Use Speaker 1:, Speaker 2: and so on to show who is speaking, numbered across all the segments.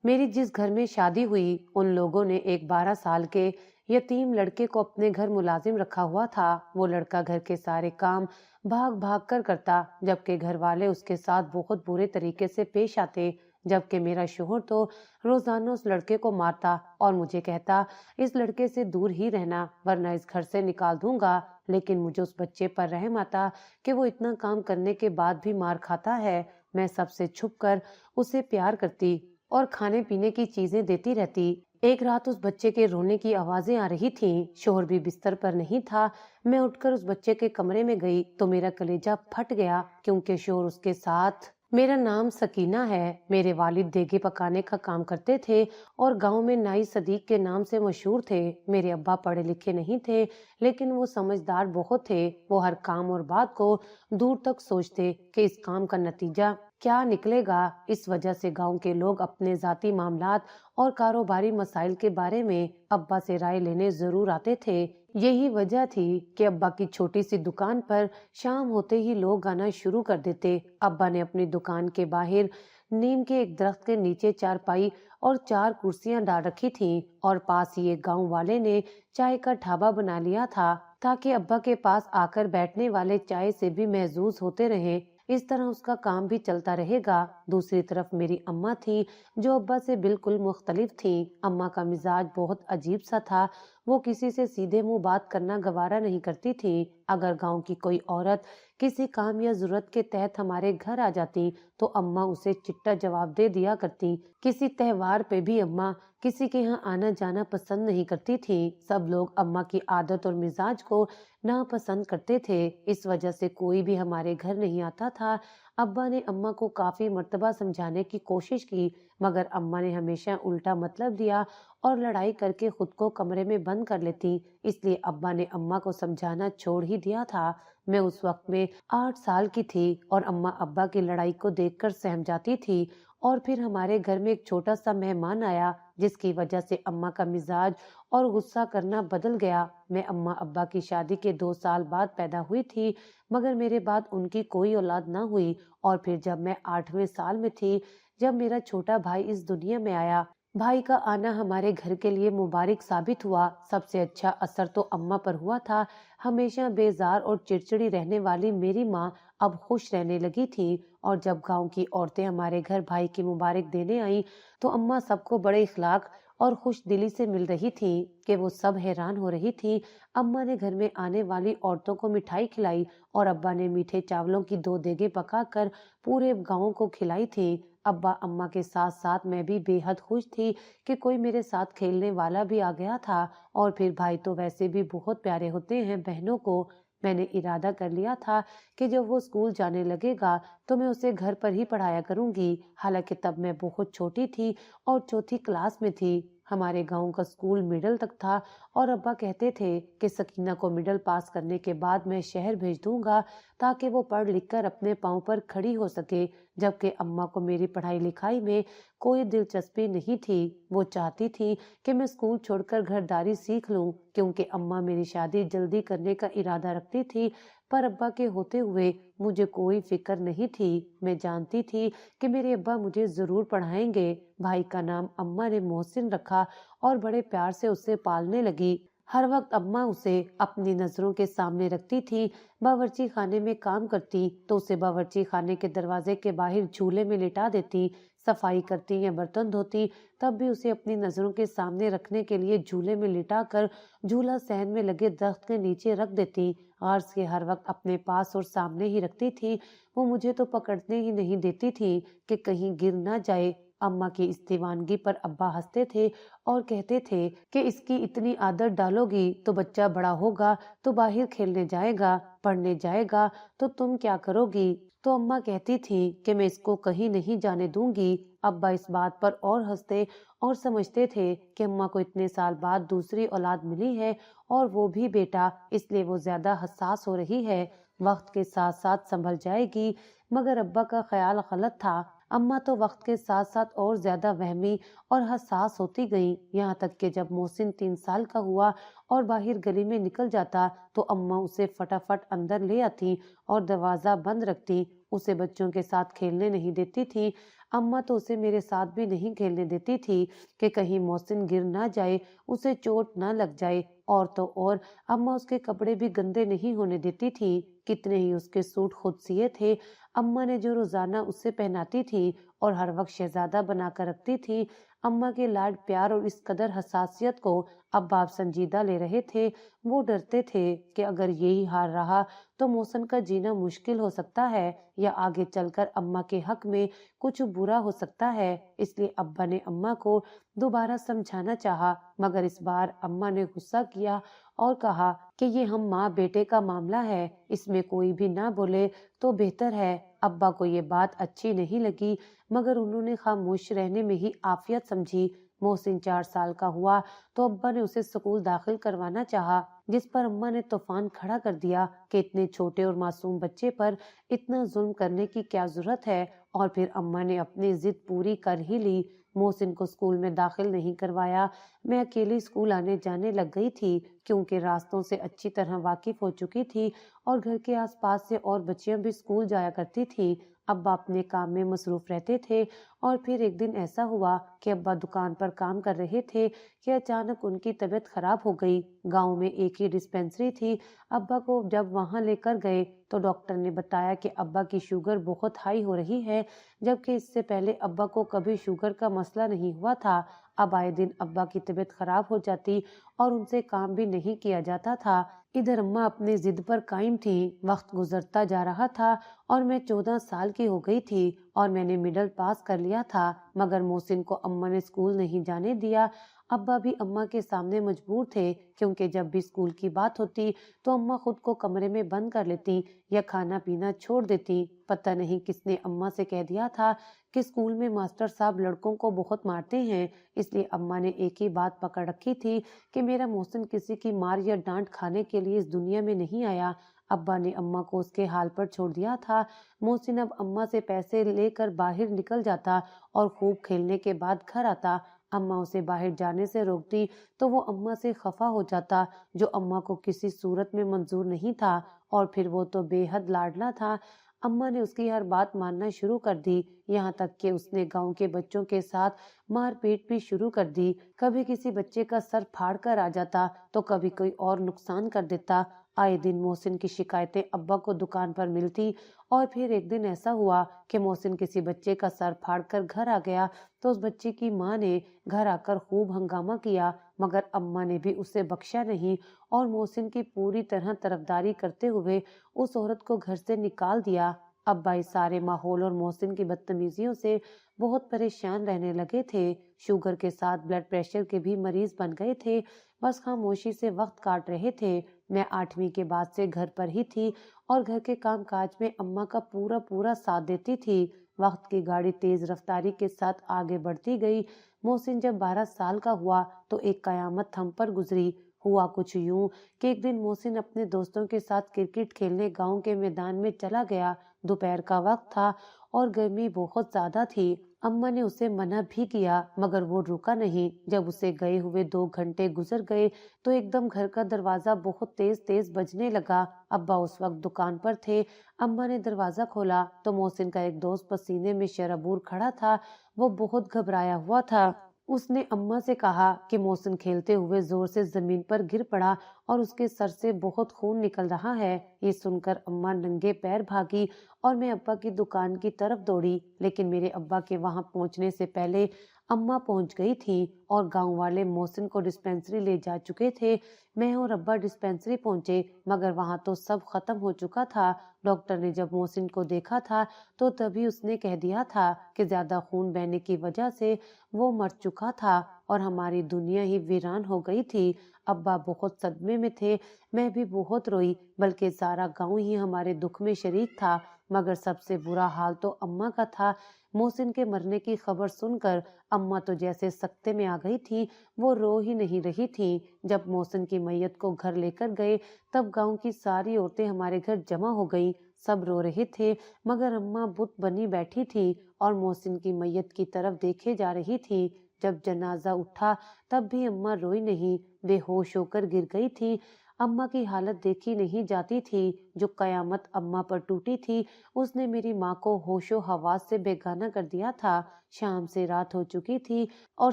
Speaker 1: मेरी जिस घर में शादी हुई, उन लोगों ने एक 12 साल के यतीम लड़के को अपने घर मुलाजिम रखा हुआ था। वो लड़का घर के सारे काम भाग भाग कर करता, जबकि घर वाले उसके साथ बहुत बुरे तरीके से पेश आते। जबकि मेरा शोहर तो रोजाना उस लड़के को मारता और मुझे कहता, इस लड़के से दूर ही रहना वरना इस घर से निकाल दूंगा। लेकिन मुझे उस बच्चे पर रहम आता कि वो इतना काम करने के बाद भी मार खाता है। मैं सबसे छुप कर उसे प्यार करती और खाने पीने की चीजें देती रहती। एक रात उस बच्चे के रोने की आवाजें आ रही थीं। शोहर भी बिस्तर पर नहीं था। मैं उठकर उस बच्चे के कमरे में गई तो मेरा कलेजा फट गया, क्योंकि शोहर उसके साथ। मेरा नाम सकीना है। मेरे वालिद देगे पकाने का काम करते थे और गांव में नाई सदीक के नाम से मशहूर थे। मेरे अब्बा पढ़े लिखे नहीं थे, लेकिन वो समझदार बहुत थे। वो हर काम और बात को दूर तक सोचते कि इस काम का नतीजा क्या निकलेगा। इस वजह से गांव के लोग अपने जाती मामलात और कारोबारी मसाइल के बारे में अब्बा से राय लेने जरूर आते थे। यही वजह थी कि अब्बा की छोटी सी दुकान पर शाम होते ही लोग आना शुरू कर देते। अब्बा ने अपनी दुकान के बाहर नीम के एक दरख्त के नीचे चारपाई और 4 कुर्सियां डाल रखी थीं और पास ही एक गांव वाले ने चाय का ढाबा बना लिया था, ताकि अब्बा के पास आकर बैठने वाले चाय से भी महजूज होते रहें। इस तरह उसका काम भी चलता रहेगा। दूसरी तरफ मेरी अम्मा थी, जो अब्बा से बिल्कुल मुख्तलिफ थी। अम्मा का मिजाज बहुत अजीब सा था। वो किसी से सीधे मुंह बात करना गवारा नहीं करती थी। अगर गांव की कोई औरत किसी काम या जरूरत के तहत हमारे घर आ जाती तो अम्मा उसे चिट्टा जवाब दे दिया करती। किसी त्योहार पे भी अम्मा किसी के यहाँ आना जाना पसंद नहीं करती थी। सब लोग अम्मा की आदत और मिजाज को नापसंद करते थे। इस वजह से कोई भी हमारे घर नहीं आता था। अब्बा ने अम्मा को काफी मर्तबा समझाने की कोशिश की, मगर अम्मा ने हमेशा उल्टा मतलब दिया और लड़ाई करके खुद को कमरे में बंद कर लेती। इसलिए अब्बा ने अम्मा को समझाना छोड़ ही दिया था। मैं उस वक्त में 8 साल की थी और अम्मा अब्बा की लड़ाई को देखकर सहम जाती थी। और फिर हमारे घर में एक छोटा सा मेहमान आया, जिसकी वजह से अम्मा का मिजाज और गुस्सा करना बदल गया। मैं अम्मा अब्बा की शादी के 2 साल बाद पैदा हुई थी, मगर मेरे बाद उनकी कोई औलाद ना हुई। और फिर जब मैं 8वें साल में थी, जब मेरा छोटा भाई इस दुनिया में आया। भाई का आना हमारे घर के लिए मुबारक साबित हुआ। सबसे अच्छा असर तो अम्मा पर हुआ था। हमेशा बेजार और चिड़चिड़ी रहने वाली मेरी माँ अब खुश रहने लगी थी। और जब गांव की औरतें हमारे घर भाई की मुबारक देने आई तो अम्मा सबको बड़े इखलाक और खुश दिली से मिल रही थी कि वो सब हैरान हो रही थी। अम्मा ने घर में आने वाली औरतों को मिठाई खिलाई और अब्बा ने मीठे चावलों की 2 देगे पकाकर पूरे गांव को खिलाई थी। अब्बा अम्मा के साथ साथ मैं भी बेहद खुश थी कि कोई मेरे साथ खेलने वाला भी आ गया था। और फिर भाई तो वैसे भी बहुत प्यारे होते हैं बहनों को। मैंने इरादा कर लिया था कि जब वो स्कूल जाने लगेगा तो मैं उसे घर पर ही पढ़ाया करूंगी। हालांकि तब मैं बहुत छोटी थी और चौथी क्लास में थी। हमारे गांव का स्कूल मिडिल तक था और अब्बा कहते थे कि सकीना को मिडिल पास करने के बाद मैं शहर भेज दूंगा, ताकि वो पढ़ लिख कर अपने पांव पर खड़ी हो सके। जबकि अम्मा को मेरी पढ़ाई लिखाई में कोई दिलचस्पी नहीं थी। वो चाहती थी कि मैं स्कूल छोड़कर घरदारी सीख लूं, क्योंकि अम्मा मेरी शादी जल्दी करने का इरादा रखती थी। पर अब्बा के होते हुए मुझे कोई फिक्र नहीं थी। मैं जानती थी कि मेरे अब्बा मुझे जरूर पढ़ाएंगे। भाई का नाम अम्मा ने मोहसिन रखा और बड़े प्यार से उसे पालने लगी। हर वक्त अम्मा उसे अपनी नजरों के सामने रखती थी। बावर्ची खाने में काम करती तो उसे बावर्ची खाने के दरवाजे के बाहर झूले में लिटा देती। सफाई करती या बर्तन धोती तब भी उसे अपनी नजरों के सामने रखने के लिए झूले में लिटा कर झूला सहन में लगे दरख्त के नीचे रख देती। आर्स के हर वक्त अपने पास और सामने ही रखती थी। वो मुझे तो पकड़ने ही नहीं देती थी कि कहीं गिर ना जाए। अम्मा की इस दीवानगी पर अब्बा हंसते थे और कहते थे कि इसकी इतनी आदत डालोगी तो बच्चा बड़ा होगा तो बाहर खेलने जाएगा, पढ़ने जाएगा, तो तुम क्या करोगी। तो अम्मा कहती थी कि मैं इसको कहीं नहीं जाने दूंगी। अब्बा इस बात पर और हंसते और समझते थे कि अम्मा को इतने साल बाद दूसरी औलाद मिली है और वो भी बेटा, इसलिए वो ज्यादा हसास हो रही है। वक्त के साथ साथ संभल जाएगी। मगर अब्बा का ख्याल गलत था। अम्मा तो वक्त के साथ साथ और ज्यादा वहमी और हसास होती गई। यहाँ तक कि जब मोहसिन 3 साल का हुआ और बाहर गली में निकल जाता तो अम्मा उसे फटाफट अंदर ले आती और दरवाजा बंद रखती। उसे बच्चों के साथ खेलने नहीं देती थी। अम्मा तो उसे मेरे साथ भी नहीं खेलने देती थी कि कहीं मोहसिन गिर ना जाए, उसे चोट ना लग जाए। और तो और अम्मा उसके कपड़े भी गंदे नहीं होने देती थी। कितने ही उसके सूट खुद सिए थे, अम्मा ने जो रोजाना उससे पहनाती थी और हर वक्त शहजादा बनाकर रखती थी। अम्मा के लाड प्यार और इस कदर हसासियत को अब बाप संजीदा ले रहे थे। वो डरते थे कि अगर यही हाल रहा तो मोहसिन का जीना मुश्किल हो सकता है या आगे चलकर अम्मा के हक में कुछ बुरा हो सकता है। इसलिए अब्बा ने अम्मा को दोबारा समझाना चाहा, मगर इस बार अम्मा ने गुस्सा किया और कहा कि ये हम माँ बेटे का मामला है, इसमें कोई भी ना बोले तो बेहतर है। अब्बा को ये बात अच्छी नहीं लगी, मगर उन्होंने खामोश रहने में ही आफियत समझी। मोहसिन 4 साल का हुआ तो अब्बा ने उसे स्कूल दाखिल करवाना चाहा, जिस पर अम्मा ने तूफान खड़ा कर दिया कि इतने छोटे और मासूम बच्चे पर इतना जुल्म करने की क्या जरूरत है। और फिर अम्मा ने अपनी जिद पूरी कर ही ली। मोहसिन को स्कूल में दाखिल नहीं करवाया। मैं अकेली स्कूल आने जाने लग गई थी, क्योंकि रास्तों से अच्छी तरह वाकिफ हो चुकी थी और घर के आसपास से और बच्चियां भी स्कूल जाया करती थी। अब्बा अपने काम में मसरूफ रहते थे। और फिर एक दिन ऐसा हुआ कि अब्बा दुकान पर काम कर रहे थे कि अचानक उनकी तबीयत खराब हो गई। गांव में एक ही डिस्पेंसरी थी। अब्बा को जब वहां लेकर गए तो डॉक्टर ने बताया कि अब्बा की शुगर बहुत हाई हो रही है, जबकि इससे पहले अब्बा को कभी शुगर का मसला नहीं हुआ था। अब आए दिन अब्बा की तबीयत खराब हो जाती और उनसे काम भी नहीं किया जाता था। इधर अम्मा अपनी जिद पर कायम थी। वक्त गुजरता जा रहा था और मैं 14 साल की हो गई थी और मैंने मिडिल पास कर लिया था, मगर मोहसिन को अम्मा ने स्कूल नहीं जाने दिया। अब्बा भी अम्मा के सामने मजबूर थे, क्योंकि जब भी स्कूल की बात होती तो अम्मा खुद को कमरे में बंद कर लेती या खाना पीना छोड़ देती। पता नहीं किसने अम्मा से कह दिया था कि स्कूल में मास्टर साहब लड़कों को बहुत मारते हैं, इसलिए अम्मा ने एक ही बात पकड़ रखी थी कि मेरा मोहसिन किसी की मार या डांट खाने के लिए इस दुनिया में नहीं आया। अब्बा ने अम्मा को उसके हाल पर छोड़ दिया था। मोहसिन अब अम्मा से पैसे लेकर बाहर निकल जाता और खूब खेलने के बाद घर आता। अम्मा उसे बाहर जाने से रोकती तो वो अम्मा से खफा हो जाता, जो अम्मा को किसी सूरत में मंजूर नहीं था। और फिर वो तो बेहद लाडला था। अम्मा ने उसकी हर बात मानना शुरू कर दी, यहाँ तक कि उसने गांव के बच्चों के साथ मारपीट भी शुरू कर दी। कभी किसी बच्चे का सर फाड़ कर आ जाता तो कभी कोई और नुकसान कर देता। आए दिन मोहसिन की शिकायतें अब्बा को दुकान पर मिलती। और फिर एक दिन ऐसा हुआ कि मोहसिन किसी बच्चे का सर फाड़ कर घर आ गया तो उस बच्चे की माँ ने घर आकर खूब हंगामा किया, मगर अम्मा ने भी उसे बख्शा नहीं और मोहसिन की पूरी तरह तरफदारी करते हुए उस औरत को घर से निकाल दिया। अब्बा इस सारे माहौल और मोहसिन की बदतमीजियों से बहुत परेशान रहने लगे थे। शुगर के साथ ब्लड प्रेशर के भी मरीज बन गए थे। बस खामोशी से वक्त काट रहे थे। मैं 8वीं के बाद से घर पर ही थी और घर के काम काज में अम्मा का पूरा पूरा साथ देती थी। वक्त की गाड़ी तेज रफ्तारी के साथ आगे बढ़ती गई। मोहसिन जब 12 साल का हुआ तो एक कयामत हम पर गुजरी। हुआ कुछ यूं कि एक दिन मोहसिन अपने दोस्तों के साथ क्रिकेट खेलने गांव के मैदान में चला गया। दोपहर का वक्त था और गर्मी बहुत ज्यादा थी। अम्मा ने उसे मना भी किया, मगर वो रुका नहीं। जब उसे गए हुए 2 घंटे गुजर गए तो एकदम घर का दरवाजा बहुत तेज तेज बजने लगा। अब्बा उस वक्त दुकान पर थे। अम्मा ने दरवाजा खोला तो मोहसिन का एक दोस्त पसीने में शराबूर खड़ा था। वो बहुत घबराया हुआ था। उसने अम्मा से कहा कि मोहसिन खेलते हुए जोर से जमीन पर गिर पड़ा और उसके सर से बहुत खून निकल रहा है। ये सुनकर अम्मा नंगे पैर भागी और मैं अब्बा की दुकान की तरफ दौड़ी, लेकिन मेरे अब्बा के वहां पहुंचने से पहले अम्मा पहुंच गई थी और गांव वाले मोहसिन को डिस्पेंसरी ले जा चुके थे। मैं और अब्बा डिस्पेंसरी पहुंचे, मगर वहां तो सब खत्म हो चुका था। डॉक्टर ने जब मोहसिन को देखा था तो तभी उसने कह दिया था कि ज्यादा खून बहने की वजह से वो मर चुका था और हमारी दुनिया ही वीरान हो गई थी। अब्बा बहुत सदमे में थे। मैं भी बहुत रोई, बल्कि सारा गांव ही हमारे दुख में शरीक था। मगर सबसे बुरा हाल तो अम्मा का था। मोहसिन के मरने की खबर सुनकर अम्मा तो जैसे सकते में आ गई थी। वो रो ही नहीं रही थी। जब मोहसिन की मैयत को घर लेकर गए तब गांव की सारी औरतें हमारे घर जमा हो गई। सब रो रहे थे, मगर अम्मा बुत बनी बैठी थी और मोहसिन की मैयत की तरफ देखे जा रही थी। जब जनाजा उठा तब भी अम्मा रोई नहीं, बेहोश होकर गिर गई थी। अम्मा की हालत देखी नहीं जाती थी। जो कयामत अम्मा पर टूटी थी, उसने मेरी माँ को होशो हवास से बेगाना कर दिया था। शाम से रात हो चुकी थी और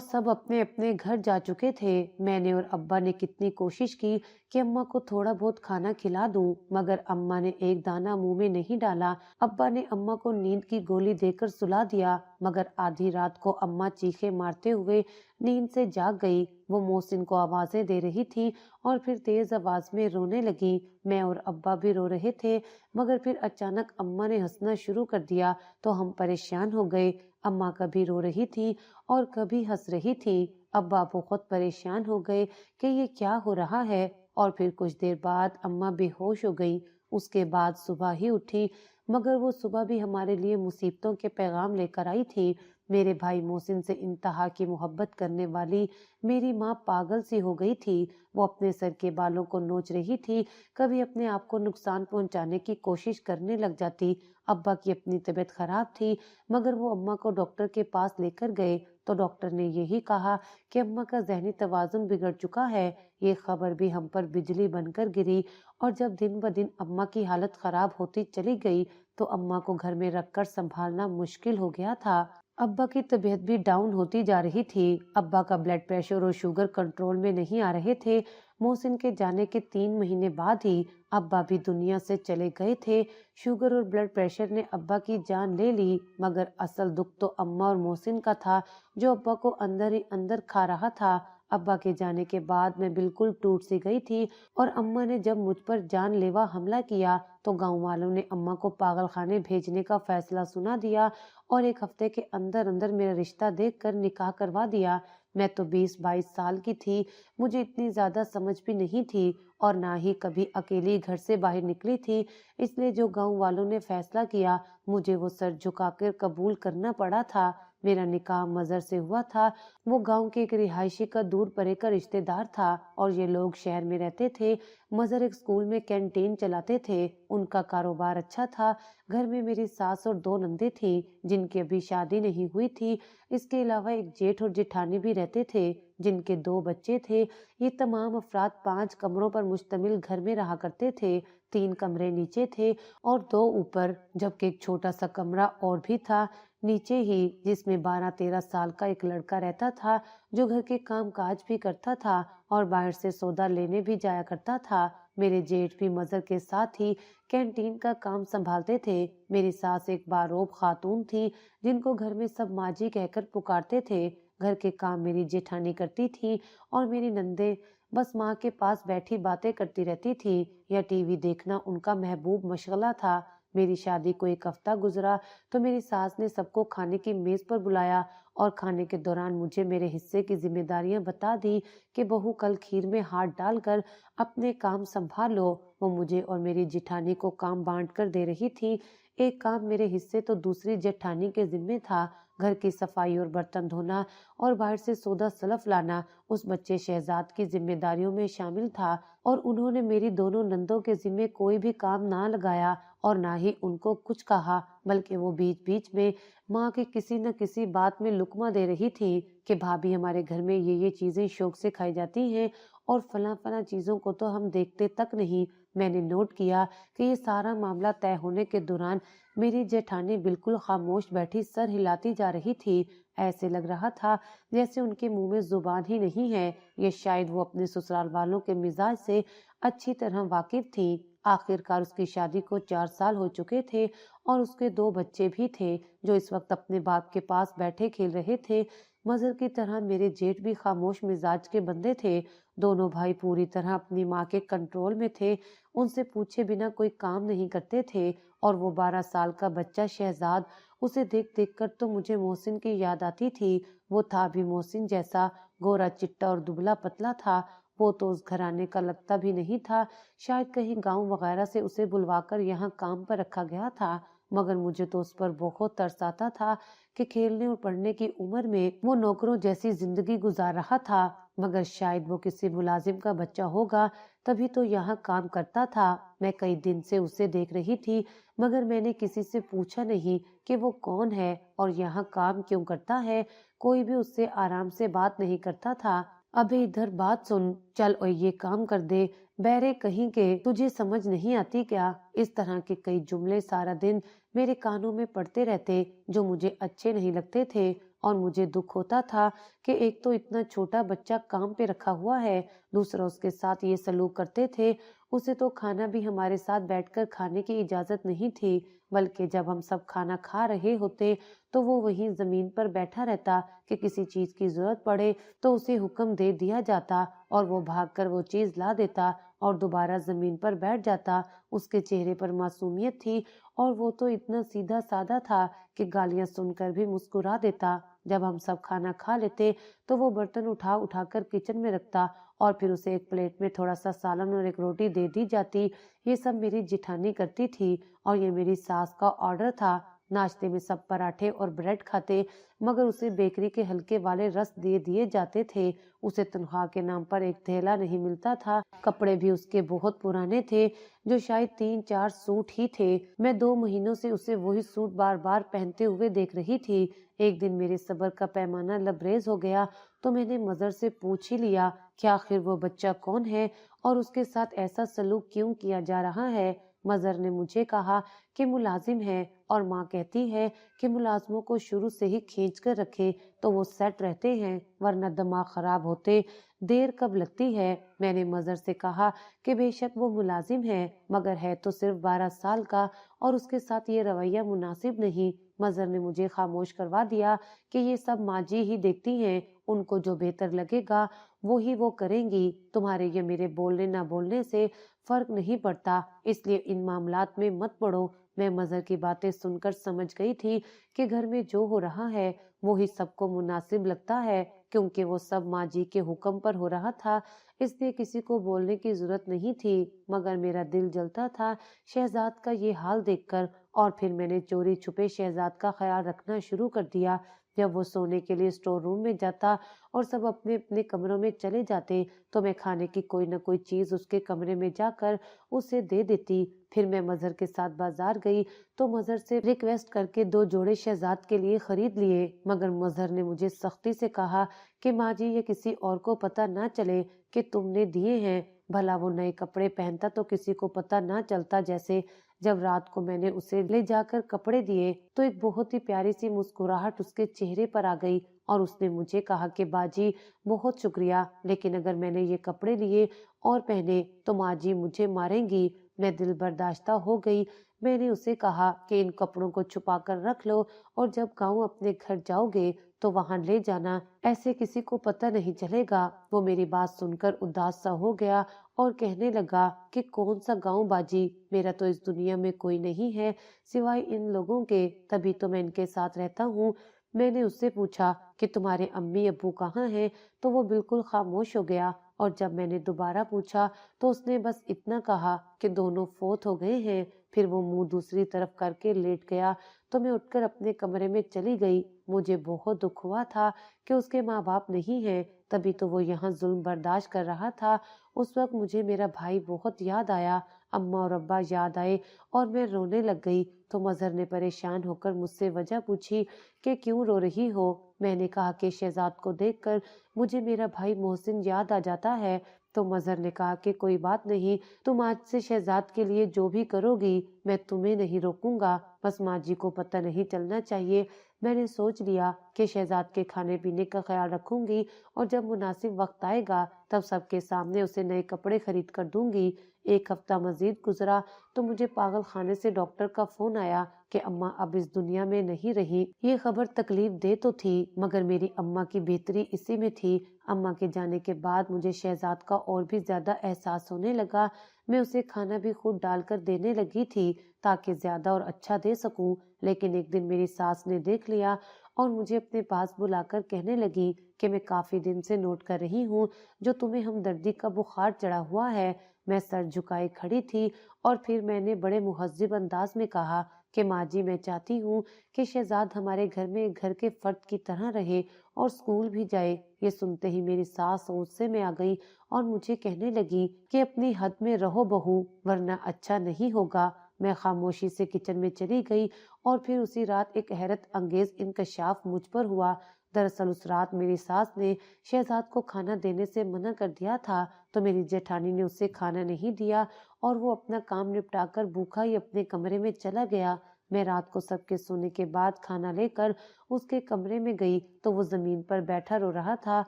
Speaker 1: सब अपने अपने घर जा चुके थे। मैंने और अब्बा ने कितनी कोशिश की कि अम्मा को थोड़ा बहुत खाना खिला दूं, मगर अम्मा ने एक दाना मुंह में नहीं डाला। अब्बा ने अम्मा को नींद की गोली देकर सुला दिया, मगर आधी रात को अम्मा चीखे मारते हुए नींद से जाग गई। वो मोहसिन को आवाजें दे रही थी और फिर तेज आवाज में रोने लगी। मैं और अब्बा भी रो रहे थे, मगर फिर अचानक अम्मा ने हंसना शुरू कर दिया तो हम परेशान हो गए। अम्मा कभी रो रही थी और कभी हंस रही थी। अब्बा बहुत परेशान हो गए कि ये क्या हो रहा है, और फिर कुछ देर बाद अम्मा बेहोश हो गई। उसके बाद सुबह ही उठी, मगर वो सुबह भी हमारे लिए मुसीबतों के पैगाम लेकर आई थी। मेरे भाई मोहसिन से इंतहा की मोहब्बत करने वाली मेरी माँ पागल सी हो गई थी। वो अपने सर के बालों को नोच रही थी, कभी अपने आप को नुकसान पहुंचाने की कोशिश करने लग जाती। अब्बा की अपनी तबीयत खराब थी, मगर वो अम्मा को डॉक्टर के पास लेकर गए तो डॉक्टर ने यही कहा कि अम्मा का जहनी तवाजुन बिगड़ चुका है। ये खबर भी हम पर बिजली बनकर गिरी, और जब दिन ब दिन अम्मा की हालत खराब होती चली गई तो अम्मा को घर में रखकर संभालना मुश्किल हो गया था। अब्बा की तबीयत भी डाउन होती जा रही थी। अब्बा का ब्लड प्रेशर और शुगर कंट्रोल में नहीं आ रहे थे। मोहसिन के जाने के 3 महीने बाद ही अब्बा भी दुनिया से चले गए थे। शुगर और ब्लड प्रेशर ने अब्बा की जान ले ली, मगर असल दुख तो अम्मा और मोहसिन का था, जो अब्बा को अंदर ही अंदर खा रहा था। अब्बा के जाने के बाद मैं बिल्कुल टूट सी गई थी, और अम्मा ने जब मुझ पर जानलेवा हमला किया तो गांव वालों ने अम्मा को पागल खाने भेजने का फैसला सुना दिया और 1 हफ्ते के अंदर अंदर मेरा रिश्ता देखकर निकाह करवा दिया। मैं तो 20-22 साल की थी, मुझे इतनी ज्यादा समझ भी नहीं थी और ना ही कभी अकेली घर से बाहर निकली थी। इसलिए जो गांव वालों ने फैसला किया, मुझे वो सर झुकाकर कबूल करना पड़ा था। मेरा निकाह मजर से हुआ था। वो गांव के एक रिहायशी का दूर परे का रिश्तेदार था और ये लोग शहर में रहते थे। मजर एक स्कूल में कैंटीन चलाते थे। उनका कारोबार अच्छा था। घर में मेरी सास और 2 नंदे थी जिनकी अभी शादी नहीं हुई थी। इसके अलावा एक जेठ और जेठानी भी रहते थे जिनके 2 बच्चे थे। ये तमाम अफराद 5 कमरों पर मुश्तमिल घर में रहा करते थे। 3 कमरे नीचे थे और 2 ऊपर, जबकि एक छोटा सा कमरा और भी था नीचे ही, जिसमें 12-13 साल का एक लड़का रहता था, जो घर के काम काज भी करता था और बाहर से सौदा लेने भी जाया करता था। मेरे जेठ भी मजर के साथ ही कैंटीन का काम संभालते थे। मेरी सास एक बारोब खातून थी जिनको घर में सब माजी कहकर पुकारते थे। घर के काम मेरी जेठानी करती थी और मेरी नंदे बस माँ के पास बैठी बातें करती रहती थी या टीवी देखना उनका महबूब मशगला था। मेरी शादी को 1 हफ्ता गुजरा तो मेरी सास ने सबको खाने की मेज पर बुलाया और खाने के दौरान मुझे मेरे हिस्से की जिम्मेदारियां बता दी कि बहू कल खीर में हाथ डालकर अपने काम संभालो। वो मुझे और मेरी जेठानी को काम बांट कर दे रही थी। एक काम मेरे हिस्से तो दूसरी जेठानी के जिम्मे था। घर की सफाई और बर्तन धोना और बाहर से सौदा सलफ लाना उस बच्चे शहजाद की जिम्मेदारियों में शामिल था, और उन्होंने मेरी दोनों नंदों के जिम्मे कोई भी काम ना लगाया और ना ही उनको कुछ कहा, बल्कि वो बीच बीच में माँ की किसी न किसी बात में लुकमा दे रही थी कि भाभी हमारे घर में ये चीजें शौक से खाई जाती हैं और फला फला चीजों को तो हम देखते तक नहीं। मैंने नोट किया कि ये सारा मामला तय होने के दौरान मेरी जेठानी बिल्कुल खामोश बैठी सर हिलाती जा रही थी। ऐसे लग रहा था जैसे उनके मुंह में जुबान ही नहीं है। ये शायद वो अपने ससुराल वालों के मिजाज से अच्छी तरह वाकिफ थी। आखिरकार उसकी शादी को 4 साल हो चुके थे और उसके 2 बच्चे भी थे जो इस वक्त अपने बाप के पास बैठे खेल रहे थे। मजर की तरह मेरे जेठ भी खामोश मिजाज के बंदे थे। दोनों भाई पूरी तरह अपनी माँ के कंट्रोल में थे। उनसे पूछे बिना कोई काम नहीं करते थे, और वो 12 साल का बच्चा शहजाद, उसे देख देख कर तो मुझे मोहसिन की याद आती थी। वो था भी मोहसिन जैसा, गोरा चिट्टा और दुबला पतला था। वो तो उस घराने का लगता भी नहीं था। शायद कहीं गांव वगैरह से उसे बुलवाकर यहाँ काम पर रखा गया था, मगर मुझे तो उस पर बहुत तरस आता था कि खेलने और पढ़ने की उम्र में वो नौकरों जैसी जिंदगी गुजार रहा था। मगर शायद वो किसी मुलाजिम का बच्चा होगा, तभी तो यहाँ काम करता था। मैं कई दिन से उसे देख रही थी, मगर मैंने किसी से पूछा नहीं कि वो कौन है और यहाँ काम क्यों करता है। कोई भी उससे आराम से बात नहीं करता था। अबे इधर बात सुन, चल और ये काम कर दे, बहरे कहीं के, तुझे समझ नहीं आती क्या? इस तरह के कई जुमले सारा दिन मेरे कानों में पड़ते रहते, जो मुझे अच्छे नहीं लगते थे। और मुझे दुख होता था कि एक तो इतना छोटा बच्चा काम पे रखा हुआ है, दूसरा उसके साथ ये सलूक करते थे। उसे तो खाना भी हमारे साथ बैठकर खाने की इजाजत नहीं थी, बल्कि जब हम सब खाना खा रहे होते तो वो वहीं जमीन पर बैठा रहता कि किसी चीज की जरूरत पड़े तो उसे हुक्म दे दिया जाता और वो भागकर वो चीज ला देता और दोबारा जमीन पर बैठ जाता। उसके चेहरे पर मासूमियत थी और वो तो इतना सीधा साधा था कि गालियां सुनकर भी मुस्कुरा देता। जब हम सब खाना खा लेते तो वो बर्तन उठा उठाकर किचन में रखता और फिर उसे एक प्लेट में थोड़ा सा सालन और एक रोटी दे दी जाती। ये सब मेरी जिठानी करती थी और ये मेरी सास का ऑर्डर था। नाश्ते में सब पराठे और ब्रेड खाते, मगर उसे बेकरी के हल्के वाले रस दे दिए जाते थे। उसे तनख्वाह के नाम पर एक थैला नहीं मिलता था। कपड़े भी उसके बहुत पुराने थे, जो शायद 3-4 सूट ही थे। मैं 2 महीनों से उसे वही सूट बार बार पहनते हुए देख रही थी। एक दिन मेरे सब्र का पैमाना लबरेज हो गया तो मैंने मजर से पूछ ही लिया कि आखिर वो बच्चा कौन है और उसके साथ ऐसा सलूक क्यों किया जा रहा है। मजर ने मुझे कहा कि मुलाजिम है और माँ कहती है कि मुलाजमों को शुरू से ही खींच कर रखे तो वो सेट रहते हैं, वरना दिमाग खराब होते देर कब लगती है। मैंने मजर से कहा कि बेशक वो मुलाजिम है, मगर है तो सिर्फ 12 साल का और उसके साथ ये रवैया मुनासिब नहीं। मजर ने मुझे खामोश करवा दिया कि ये सब माँ जी ही देखती हैं, उनको जो बेहतर लगेगा वो ही वो करेंगी। तुम्हारे ये मेरे बोलने ना बोलने से फर्क नहीं पड़ता, इसलिए इन मामलात में मत पड़ो। मैं मजर की बातें सुनकर समझ गई थी कि घर में जो हो रहा है वो ही सबको मुनासिब लगता है, क्योंकि वो सब माँ जी के हुक्म पर हो रहा था, इसलिए किसी को बोलने की जरूरत नहीं थी। मगर मेरा दिल जलता था शहजाद का ये हाल देखकर, और फिर मैंने चोरी छुपे शहजाद का ख्याल रखना शुरू कर दिया। जब वो सोने के लिए स्टोर रूम में जाता और सब अपने अपने कमरों में चले जाते तो मैं खाने की कोई न कोई चीज उसके कमरे में जाकर उसे दे देती। फिर मैं मजहर के साथ बाजार गई तो मजहर से रिक्वेस्ट करके 2 जोड़े शहजाद के लिए खरीद लिए, मगर मजहर ने मुझे सख्ती से कहा कि माँ जी ये किसी और को पता ना चले कि तुमने दिए हैं। भला वो नए कपड़े पहनता तो किसी को पता ना चलता। जैसे जब रात को मैंने उसे ले जाकर कपड़े दिए तो एक बहुत ही प्यारी सी मुस्कुराहट उसके चेहरे पर आ गई और उसने मुझे कहा कि बाजी बहुत शुक्रिया, लेकिन अगर मैंने ये कपड़े लिए और पहने तो माँ जी मुझे मारेंगी। मैं दिल बर्दाश्ता हो गई। मैंने उसे कहा कि इन कपड़ों को छुपा कर रख लो और जब गाँव अपने घर जाओगे तो वहां ले जाना, ऐसे किसी को पता नहीं चलेगा। वो मेरी बात सुनकर उदास सा हो गया और कहने लगा कि कौन सा गाँव बाजी, मेरा तो इस दुनिया में कोई नहीं है सिवाय इन लोगों के, तभी तो मैं इनके साथ रहता हूँ। मैंने उससे पूछा कि तुम्हारे अम्मी अब्बू कहाँ हैं, तो वो बिल्कुल खामोश हो गया और जब मैंने दोबारा पूछा तो उसने बस इतना कहा कि दोनों फोत हो गए हैं। फिर वो मुंह दूसरी तरफ करके लेट गया तो मैं उठकर अपने कमरे में चली गई। मुझे बहुत दुख हुआ था कि उसके माँ बाप नहीं हैं, तभी तो वो यहाँ जुल्म बर्दाश्त कर रहा था। उस वक्त मुझे मेरा भाई बहुत याद आया, अम्मा और अब्बा याद आए और मैं रोने लग गई। तो मजहर ने परेशान होकर मुझसे वजह पूछी कि क्यों रो रही हो। मैंने कहा कि शहजाद को देखकर मुझे मेरा भाई मोहसिन याद आ जाता है। तो मजहर ने कहा कि कोई बात नहीं, तुम आज से शहजाद के लिए जो भी करोगी मैं तुम्हें नहीं रोकूंगा, बस माँ जी को पता नहीं चलना चाहिए। मैंने सोच लिया कि शहजाद के खाने पीने का ख्याल रखूंगी और जब मुनासिब वक्त आएगा तब सबके सामने उसे नए कपड़े खरीद कर दूंगी। एक हफ्ता मजीद गुजरा तो मुझे पागल खाने से डॉक्टर का फोन आया कि अम्मा अब इस दुनिया में नहीं रही। ये खबर तकलीफ दे तो थी, मगर मेरी अम्मा की बेहतरी इसी में थी। अम्मा के जाने के बाद मुझे शहजाद का और भी ज्यादा एहसास होने लगा। मैं उसे खाना भी खुद डालकर देने लगी थी ताकि ज्यादा और अच्छा दे सकूं। लेकिन एक दिन मेरी सास ने देख लिया और मुझे अपने पास बुलाकर कहने लगी कि मैं काफी दिन से नोट कर रही हूँ जो तुम्हें हमदर्दी का बुखार चढ़ा हुआ है। मैं सर झुकाए खड़ी थी और फिर मैंने बड़े मुहज्जिब अंदाज में कहा कि माँ जी मैं चाहती हूँ कि शहजाद हमारे घर में एक घर के फर्द की तरह रहे और स्कूल भी जाए। ये सुनते ही मेरी सास गुस्से में आ गई और मुझे कहने लगी कि अपनी हद में रहो बहू, वरना अच्छा नहीं होगा। मैं खामोशी से किचन में चली गई और फिर उसी रात एक हैरत अंगेज इंकशाफ मुझ पर हुआ। दरअसल उस रात मेरी सास ने शहजाद को खाना देने से मना कर दिया था, तो मेरी जेठानी ने उसे खाना नहीं दिया और वो अपना काम निपटाकर भूखा ही अपने कमरे में चला गया। मैं रात को सबके सोने के बाद खाना लेकर उसके कमरे में गई तो वो जमीन पर बैठा रो रहा था।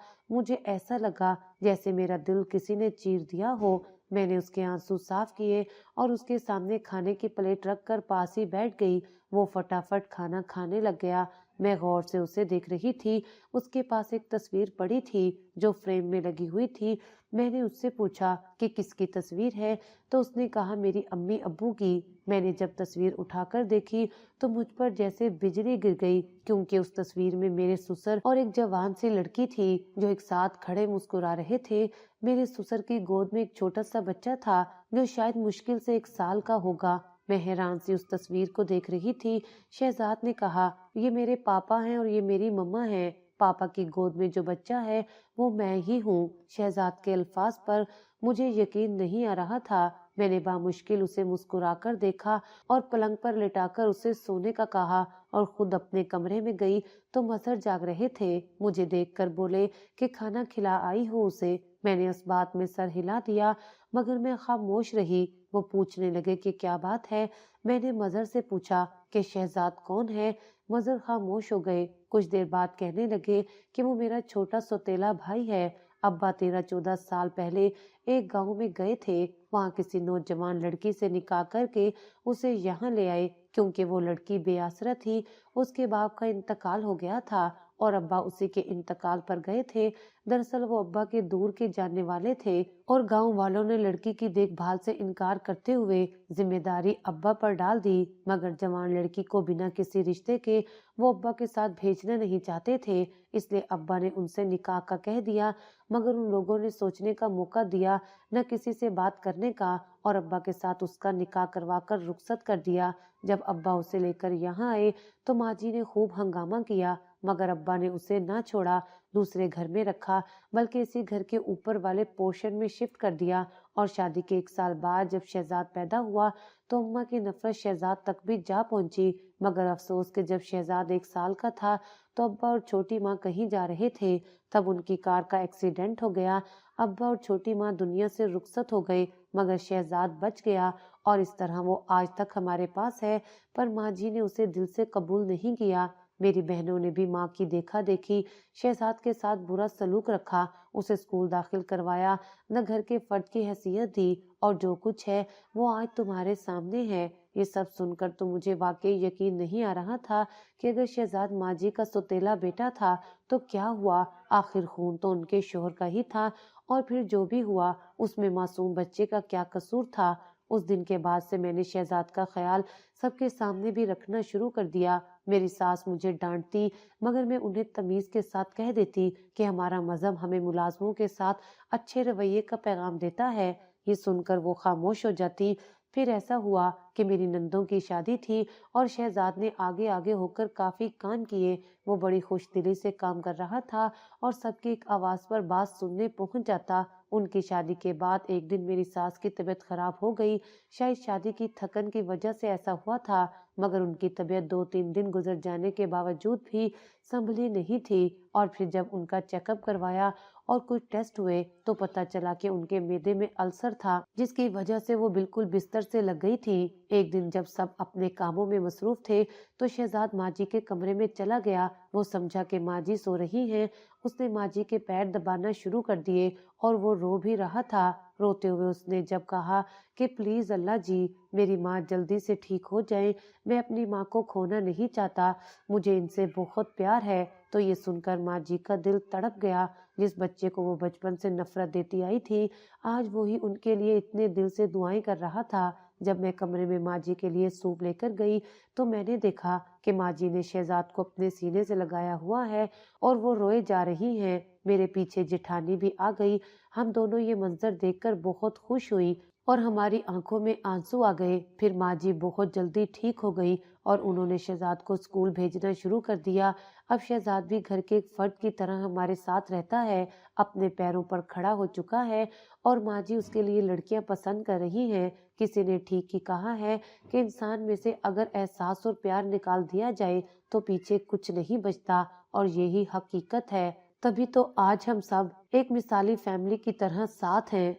Speaker 1: मुझे ऐसा लगा जैसे मेरा दिल किसी ने चीर दिया हो। मैंने उसके आंसू साफ किए और उसके सामने खाने की प्लेट रखकर पास ही बैठ गई। वो फटाफट खाना खाने लग गया। मैं गौर से उसे देख रही थी। उसके पास एक तस्वीर पड़ी थी जो फ्रेम में लगी हुई थी। मैंने उससे पूछा कि किसकी तस्वीर है, तो उसने कहा मेरी अम्मी अब्बू की। मैंने जब तस्वीर उठाकर देखी तो मुझ पर जैसे बिजली गिर गई, क्योंकि उस तस्वीर में मेरे ससुर और एक जवान सी लड़की थी जो एक साथ खड़े मुस्कुरा रहे थे। मेरे ससुर की गोद में एक छोटा सा बच्चा था जो शायद मुश्किल से 1 साल का होगा। मैं हैरान सी उस तस्वीर को देख रही थी। शहजाद ने कहा, ये मेरे पापा हैं और ये मेरी मम्मा है। पापा की गोद में जो बच्चा है वो मैं ही हूँ। शहजाद के अल्फाज पर मुझे यकीन नहीं आ रहा था। मैंने बामुश्किल उसे मुस्कुराकर देखा और पलंग पर लिटाकर उसे सोने का कहा और खुद अपने कमरे में गई तो मजहर जाग रहे थे। मुझे देखकर बोले कि खाना खिला आई हो उसे। मैंने उस बात में सर हिला दिया, मगर मैं खामोश रही। वो पूछने लगे कि क्या बात है। मैंने मजहर से पूछा कि शहजाद कौन है। मजहर खामोश हो गए। कुछ देर बाद कहने लगे कि वो मेरा छोटा सौतेला भाई है। अब्बा 13-14 साल पहले एक गांव में गए थे। वहां किसी नौजवान लड़की से निकाह करके उसे यहाँ ले आए, क्योंकि वो लड़की बेआसरा थी। उसके बाप का इंतकाल हो गया था और अब्बा उसी के इंतकाल पर गए थे। दरअसल वो अब्बा के दूर के जानने वाले थे और गांव वालों ने लड़की की देखभाल से इनकार करते हुए जिम्मेदारी अब्बा पर डाल दी। मगर जवान लड़की को बिना किसी रिश्ते के वो अब्बा के साथ भेजना नहीं चाहते थे, इसलिए अब्बा ने उनसे निकाह का कह दिया। मगर उन लोगों ने सोचने का मौका दिया, न किसी से बात करने का, और अब्बा के साथ उसका निकाह करवाकर रुखसत कर दिया। जब अब्बा उसे लेकर यहाँ आए तो माँ जी ने खूब हंगामा किया, मगर अब्बा ने उसे ना छोड़ा, दूसरे घर में रखा, बल्कि इसी घर के ऊपर वाले पोर्शन में शिफ्ट कर दिया। और शादी के 1 साल बाद जब शहजाद पैदा हुआ तो अम्मा की नफरत शहजाद तक भी जा पहुंची। मगर अफसोस कि जब शहजाद 1 साल का था तो अब्बा और छोटी माँ कहीं जा रहे थे, तब उनकी कार का एक्सीडेंट हो गया। अब्बा और छोटी माँ दुनिया से रुखसत हो गए, मगर शहजाद बच गया और इस तरह वो आज तक हमारे पास है। पर माँ जी ने उसे दिल से कबूल नहीं किया। मेरी बहनों ने भी माँ की देखा देखी शहजाद के साथ बुरा सलूक रखा, उसे स्कूल दाखिल करवाया, न घर के फर्द की हैसियत दी, और जो कुछ है वो आज तुम्हारे सामने है। ये सब सुनकर तो मुझे वाकई यकीन नहीं आ रहा था कि अगर शहजाद माँ जी का सौतेला बेटा था तो क्या हुआ। आखिर खून तो उनके शोहर का ही था, और फिर जो भी हुआ उसमें मासूम बच्चे का क्या कसूर था। उस दिन के बाद से मैंने शहजाद का ख्याल सबके सामने भी रखना शुरू कर दिया। मेरी सास मुझे डांटती, मगर मैं उन्हें तमीज के साथ कह देती कि हमारा मजहब हमें मुलाजमों के साथ अच्छे रवैये का पैगाम देता है। ये सुनकर वो खामोश हो जाती। फिर ऐसा हुआ कि मेरी नंदों की शादी थी और शहजाद ने आगे आगे होकर काफी कान किए। वो बड़ी खुशदिली से काम कर रहा था और सबकी एक आवाज पर बात सुनने पहुंच जाता। उनकी शादी के बाद एक दिन मेरी सास की तबीयत खराब हो गई। शायद शादी की थकन की वजह से ऐसा हुआ था, मगर उनकी तबीयत 2-3 दिन गुजर जाने के बावजूद भी संभली नहीं थी। और फिर जब उनका चेकअप करवाया और कुछ टेस्ट हुए तो पता चला कि उनके मैदे में अल्सर था, जिसकी वजह से वो बिल्कुल बिस्तर से लग गई थी। एक दिन जब सब अपने कामों में मसरूफ थे तो शहजाद माँ जी के कमरे में चला गया। वो समझा कि माँ जी सो रही हैं। उसने माँ जी के पैर दबाना शुरू कर दिए और वो रो भी रहा था। रोते हुए उसने जब कहा कि प्लीज अल्लाह जी, मेरी माँ जल्दी से ठीक हो जाए, मैं अपनी माँ को खोना नहीं चाहता, मुझे इनसे बहुत प्यार है। तो ये सुनकर माँ जी का दिल तड़प गया। जिस बच्चे को वो बचपन से नफरत देती आई थी, आज वो ही उनके लिए इतने दिल से दुआएं कर रहा था। जब मैं कमरे में माँ जी के लिए सूप लेकर गई तो मैंने देखा कि माँ जी ने शहजाद को अपने सीने से लगाया हुआ है और वो रोए जा रही हैं। मेरे पीछे जेठानी भी आ गई। हम दोनों ये मंजर देखकर बहुत खुश हुई और हमारी आंखों में आंसू आ गए। फिर माँ जी बहुत जल्दी ठीक हो गई और उन्होंने शहजाद को स्कूल भेजना शुरू कर दिया। अब शहजाद भी घर के एक फर्द की तरह हमारे साथ रहता है, अपने पैरों पर खड़ा हो चुका है और माँ जी उसके लिए लड़कियां पसंद कर रही हैं। किसी ने ठीक ही कहा है कि इंसान में से अगर एहसास और प्यार निकाल दिया जाए तो पीछे कुछ नहीं बचता, और यही हकीकत है। तभी तो आज हम सब एक मिसाली फैमिली की तरह साथ हैं।